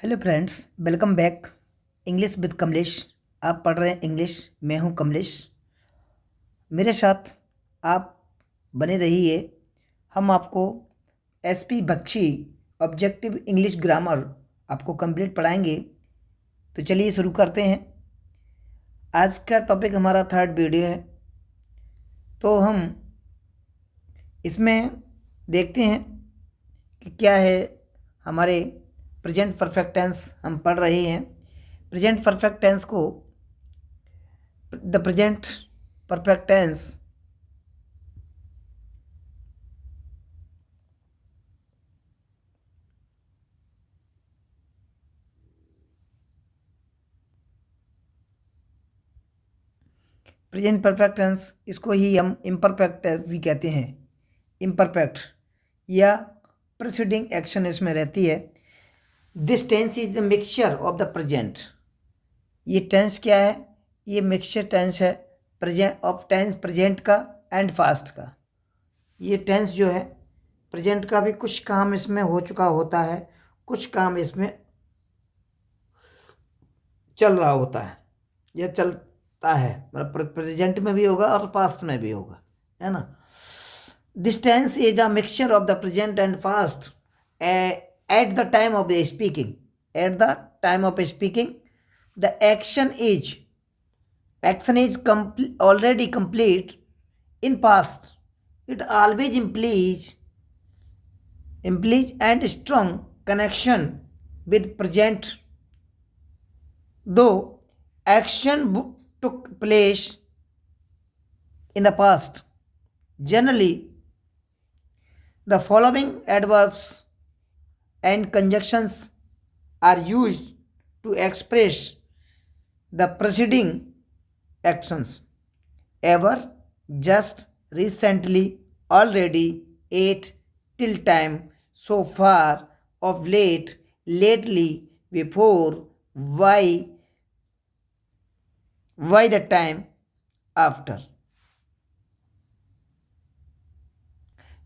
Hello friends, welcome back. English with Kamlesh. आप पढ़ रहे हैं इंग्लिश। मैं हूं कमलेश। मेरे साथ आप बने रहिए। हम आपको SP Bakshi objective English grammar आपको कंप्लीट पढ़ाएंगे। तो चलिए शुरू करते हैं। आज का टॉपिक हमारा थर्ड वीडियो है। तो हम इसमें देखते हैं कि क्या है। हमारे प्रेजेंट परफेक्ट टेंस हम पढ़ रहे हैं। प्रेजेंट परफेक्ट टेंस को the present perfect tense present perfect tense इसको ही हम इम्परफेक्ट भी कहते हैं। इम्परफेक्ट या प्रीसीडिंग एक्शन इसमें रहती है। This tense is the mixture of the present. ये टेंस क्या है? ये मिक्सचर टेंस है प्रेजेंट ऑफ टेंस प्रेजेंट का एंड फास्ट का। ये टेंस जो है प्रेजेंट का भी कुछ काम इसमें हो चुका होता है, कुछ काम इसमें चल रहा होता है या चलता है। मतलब प्रेजेंट में भी होगा और पास्ट में भी होगा, है ना। This tense is a mixture of the present and past at the time of the speaking. At the time of speaking the action is already complete in past. It always implies and strong connection with present, though action took place in the past. Generally, the following adverbs and conjunctions are used to express the preceding actions: ever, just, recently, already, at, till time, so far, of late, lately, before, why the time, after.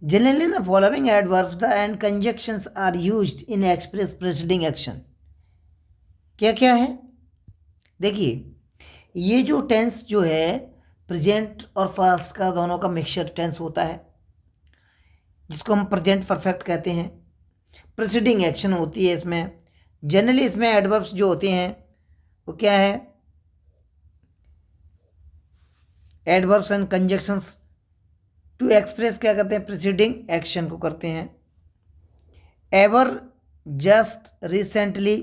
Generally, the following adverbs and conjunctions are used in express preceding action. क्या क्या है? देखिए, ये जो tense जो है present और past का दोनों का मिक्सचर टेंस होता है, जिसको हम प्रेजेंट परफेक्ट कहते हैं। प्रीसीडिंग एक्शन होती है इसमें। जनरली इसमें एडवर्ब्स जो होते हैं वो क्या है? Adverbs and conjunctions to express क्या करते हैं? प्रीसीडिंग एक्शन को करते हैं। Ever, just, recently,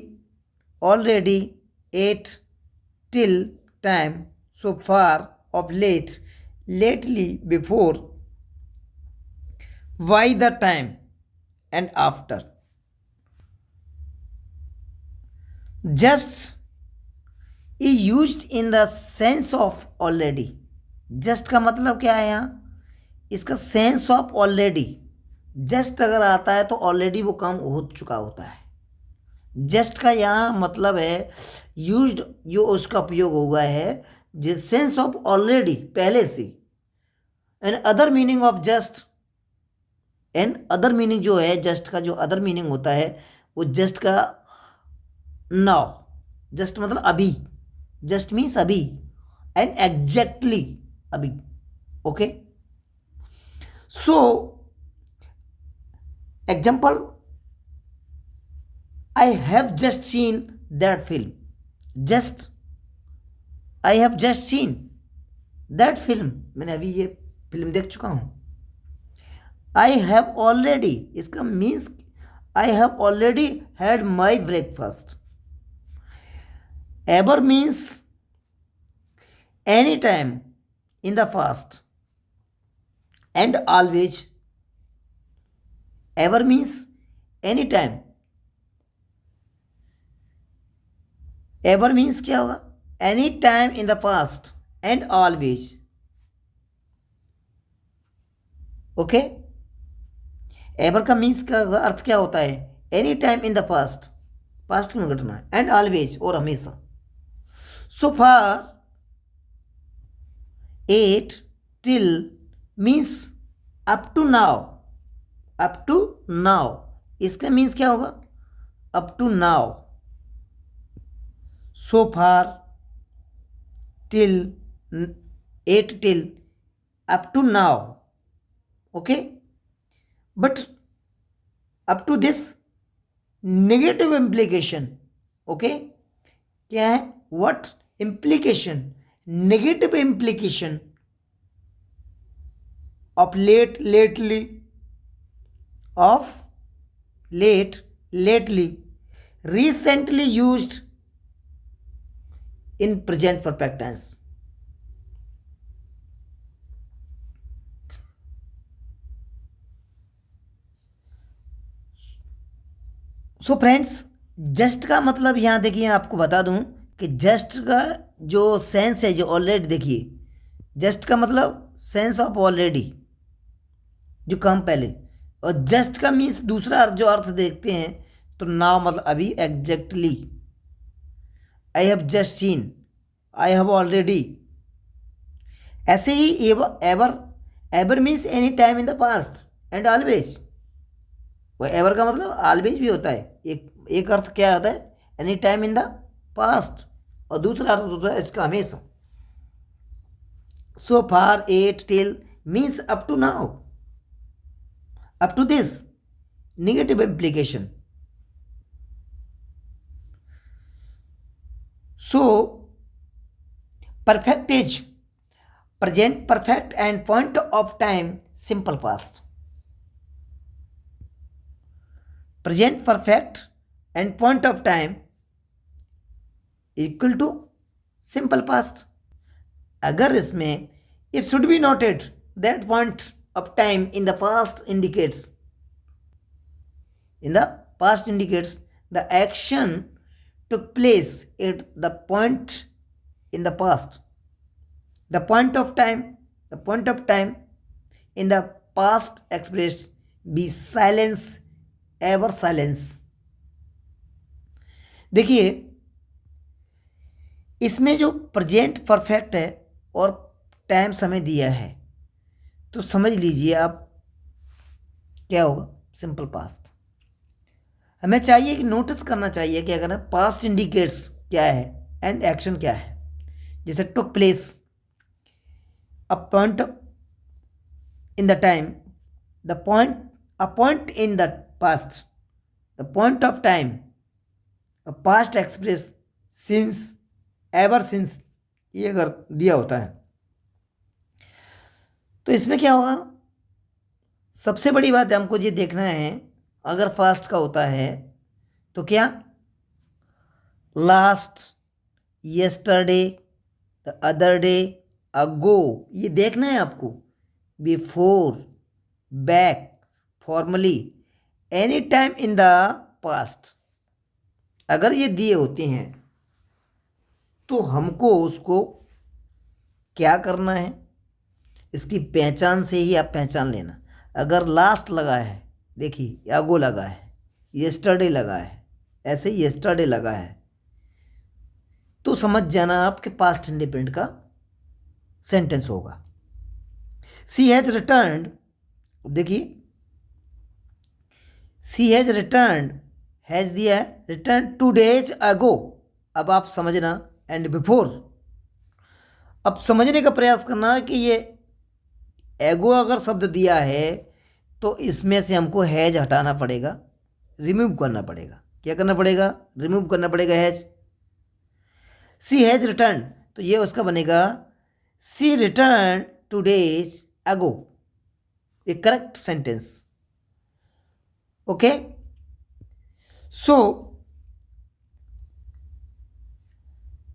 already, yet, till, time, so far, of late, lately, before, why the time, and after. Just is used in the sense of already. just का मतलब क्या है यहाँ? इसका सेंस ऑफ ऑलरेडी। जस्ट अगर आता है तो ऑलरेडी वो काम हो चुका होता है। जस्ट का यहाँ मतलब है यूज्ड, जो उसका उपयोग हुआ है जिस सेंस ऑफ ऑलरेडी, पहले से। And other meaning of just, and other meaning जो है जस्ट का, जो अदर मीनिंग होता है वो जस्ट का नाउ। जस्ट मतलब अभी। जस्ट मीन्स अभी एंड एग्जैक्टली अभी। Okay, so example, I have just seen that film. Just, I have just seen that film. मैंने अभी ये फिल्म देख चुका हूँ। I have already, इसका means I have already had my breakfast. Ever means any time in the past. And always. Ever means any time. Ever means क्या होगा? Any time in the past and always. Okay, ever का means का अर्थ क्या होता है? Any time in the past, past में घटना है, एंड ऑलवेज और हमेशा। So far, at, till means up to now. Up to now इसका मीन्स क्या होगा? Up to now. so far, till, ate till, up to now. Okay, but up to this negative implication. Okay, क्या है? what implication, negative implication of late, lately, of late, lately, recently used in present perfect tense. So friends, just का मतलब यहाँ देखिए, आपको बता दूं कि जस्ट का जो सेंस है, जो ऑलरेडी, देखिए जस्ट का मतलब सेंस ऑफ ऑलरेडी, जो काम पहले, और जस्ट का मीन्स दूसरा जो अर्थ देखते हैं तो नाउ मतलब अभी, exactly, I have just seen, I have already. ऐसे ही ever, ever, ever means any time in the past and always. वो एवर का मतलब ऑलवेज भी होता है। एक अर्थ क्या होता है? Any time in the past, और दूसरा अर्थ होता है इसका हमेशा। So far, at, till means up to now, up to this, negative implication. So perfect is present perfect and point of time simple past. Present perfect and point of time equal to simple past. अगर इसमें it should be noted that point of time in the past indicates the action took place at the point in the past. The point of time in the past expressed be silence, ever silence. देखिए, इसमें जो present perfect है और time समय दिया है, तो समझ लीजिए आप क्या होगा, सिंपल पास्ट। हमें चाहिए कि नोटिस करना चाहिए कि अगर पास्ट इंडिकेट्स क्या है एंड एक्शन क्या है। जैसे took place, a point in the time, a point in the past, the point of time, a past express, since, ever since, ये अगर दिया होता है तो इसमें क्या होगा? सबसे बड़ी बात हमको ये देखना है, अगर फास्ट का होता है तो क्या, last, yesterday, the other day, ago, ये देखना है आपको। Before, back, formerly, any time in the past, अगर ये दिए होते हैं तो हमको उसको क्या करना है, इसकी पहचान से ही आप पहचान लेना। अगर लास्ट लगा है, देखिए अगो लगा है, यस्टरडे लगा है, ऐसे ही यस्टरडे लगा है, तो समझ जाना आपके पास्ट इंडिपेंडेंट का सेंटेंस होगा। सी हैज रिटर्न्ड, देखिए सी हैज रिटर्न्ड, हैज दिया है, रिटर्न 2 days अगो। अब आप समझना, एंड बिफोर, अब समझने का प्रयास करना कि ये एगो अगर शब्द दिया है तो इसमें से हमको हैज हटाना पड़ेगा, रिमूव करना पड़ेगा। क्या करना पड़ेगा? रिमूव करना पड़ेगा हैज। सी हैज रिटर्न, तो ये उसका बनेगा सी return 2 days ago, a correct sentence. Okay, so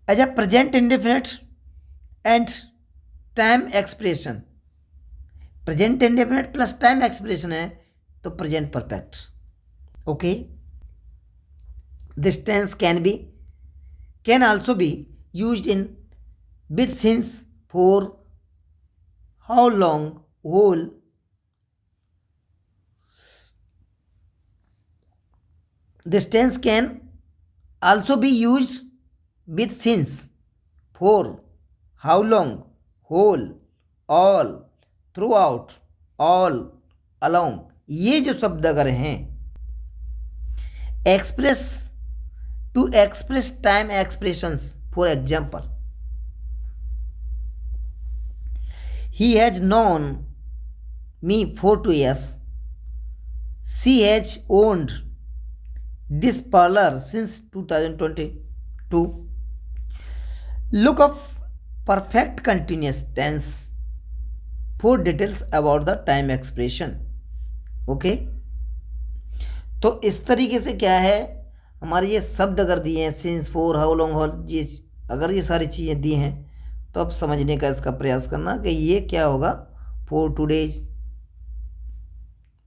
as a present indefinite and time expression, present indefinite plus time expression है तो present perfect. Okay, this tense can also be used in with since, for, how long, whole. This tense can also be used with since, for, how long, whole, all, throughout, all, along। ये जो शब्द अगर हैं express to express time expressions. For example, he has known me for 2 years. She has owned this parlor since 2022. Look up perfect continuous tense for details about the time expression. Okay, तो इस तरीके से क्या है, हमारे ये शब्द अगर दिए हैं, since, for, how long, hall, ये अगर ये सारी चीज़ें दी हैं तो अब समझने का इसका प्रयास करना कि ये क्या होगा, for 2 days.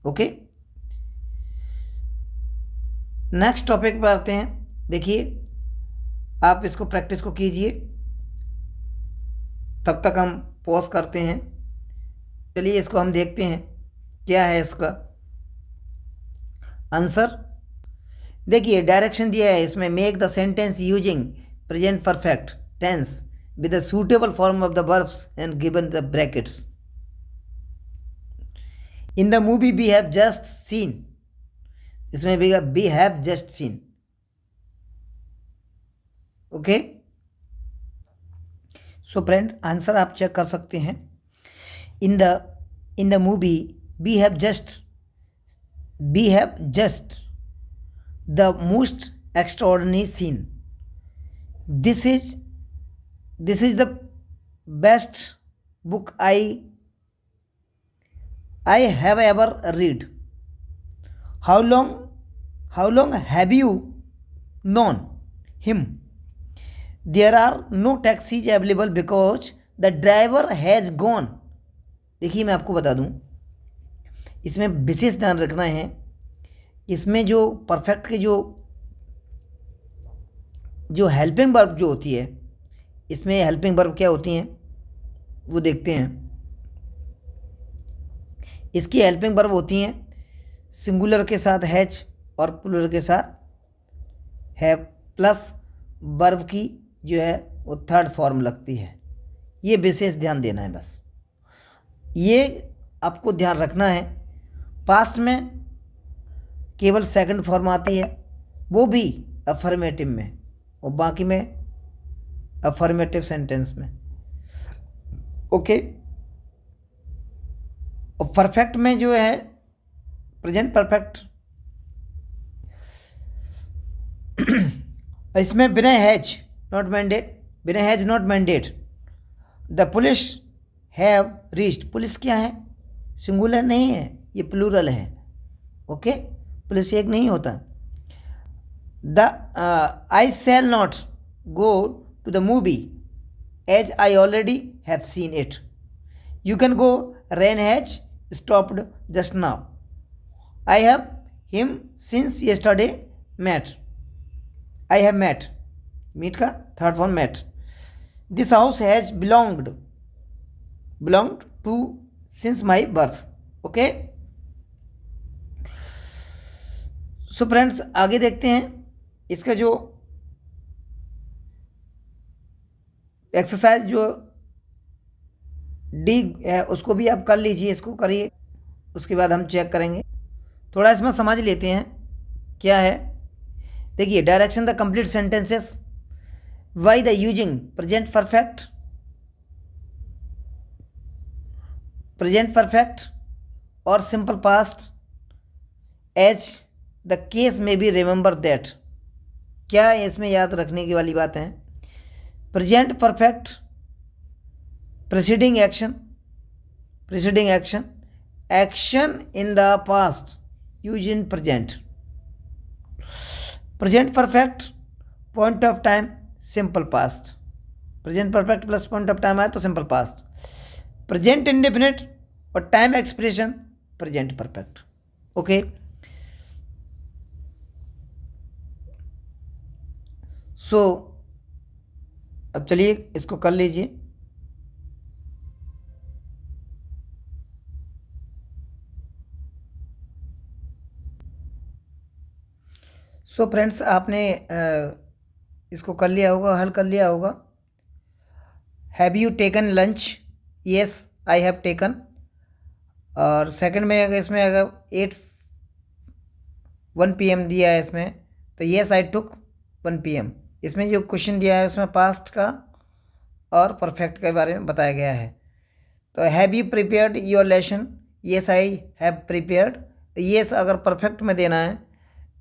Okay, next topic पर आते हैं. देखिए, आप इसको प्रैक्टिस को कीजिए, तब तक हम पॉज करते हैं. चलिए इसको हम देखते हैं क्या है इसका आंसर. देखिए, डायरेक्शन दिया है इसमें, make the sentence using present perfect tense with the suitable form of the verbs and given the brackets. In the movie we have just seen, इसमें भी we have just seen. Okay, so friend, answer आप check कर सकते हैं. In the movie we have just the most extraordinary scene. This is the best book I have ever read. How long have you known him? There are no taxis available because the driver has gone. देखिए, मैं आपको बता दूं, इसमें विशेष ध्यान रखना है. इसमें जो परफेक्ट के जो हेल्पिंग वर्ब जो होती है, इसमें हेल्पिंग वर्ब क्या होती हैं वो देखते हैं. इसकी हेल्पिंग वर्ब होती हैं सिंगुलर के साथ हैज और प्लूरल के साथ हैव, प्लस वर्ब की जो है वो थर्ड फॉर्म लगती है. ये विशेष ध्यान देना है, बस ये आपको ध्यान रखना है. पास्ट में केवल सेकंड फॉर्म आती है, वो भी अफर्मेटिव में, और बाकी में अफर्मेटिव सेंटेंस में. ओके, और परफेक्ट में जो है प्रेजेंट परफेक्ट, इसमें बिना has not mandate. The police have reached. Police क्या है, सिंगुलर नहीं है, ये प्लूरल है. ओके, पुलिस एक नहीं होता. The I shall not go to the movie as I already have seen it. You can go, rain has stopped just now. I have him since yesterday met. I have met. Meet का third form met. This house has belonged to since my birth. Okay. So friends, आगे देखते हैं. इसका जो exercise जो D है उसको भी आप कर लीजिए, इसको करिए, उसके बाद हम चेक करेंगे. थोड़ा इसमें समझ लेते हैं क्या है. देखिए, direction the complete sentences why the using present perfect और simple past as the case में भी रिमेंबर दैट. क्या इसमें याद रखने की वाली बात है. Present perfect preceding action, action in the past used in present. Present perfect, point of time, simple past. Present perfect plus point of time आए तो simple past. Present indefinite और time expression present perfect. Okay. So अब चलिए इसको कर लीजिए. So friends, आपने इसको कर लिया होगा, हल कर लिया होगा. Have you taken lunch? Yes, I have taken. और सेकंड में अगर इसमें अगर 1 PM दिया है इसमें, तो येस आई टुक. 1 PM। इसमें जो क्वेश्चन दिया है उसमें पास्ट का और परफेक्ट के बारे में बताया गया है। तो have you prepared your lesson? Yes I have prepared. Yes अगर परफेक्ट में देना है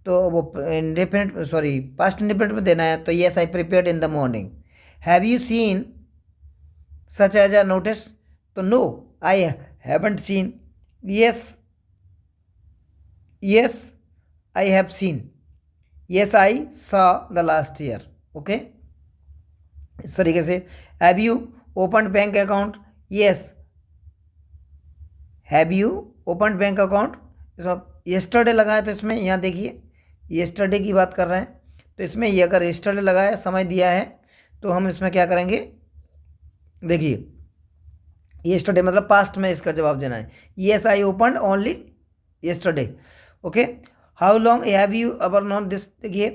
तो वो इंडेफिनिट सॉरी पास्ट इंडेफिनिट में देना है तो yes I prepared in the morning. Have you seen such as a notice? तो no I haven't seen. Yes yes I have seen. Yes I saw the last year. Okay, इस तरीके से। Have you open bank account? Yes. Have you open bank account? इसमें yesterday लगा है तो इसमें यहाँ देखिए येस्टरडे की बात कर रहे हैं, तो इसमें ये अगर येस्टरडे लगा है, समय दिया है, तो हम इसमें क्या करेंगे, देखिए येस्टरडे मतलब पास्ट में इसका जवाब देना है। Yes I open only yesterday. Okay, how long have you ever known this? देखिए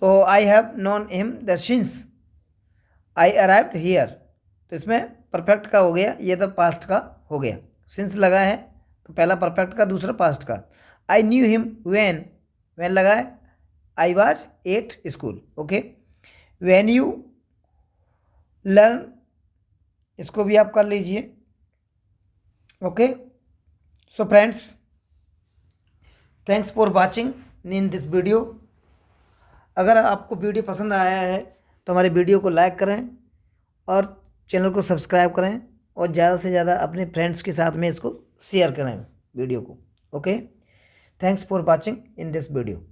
तो I have known him the since I arrived here, तो इसमें परफेक्ट का हो गया, ये तो पास्ट का हो गया। सिंस लगा है तो पहला परफेक्ट का, दूसरा पास्ट का। I knew him when, when लगा है, I was at school. Okay, when you learn, इसको भी आप कर लीजिए। Okay, so friends, thanks for watching in this video. अगर आपको वीडियो पसंद आया है तो हमारे वीडियो को लाइक करें और चैनल को सब्सक्राइब करें और ज़्यादा से ज़्यादा अपने फ्रेंड्स के साथ में इसको शेयर करें वीडियो को। Okay, thanks for watching in this video.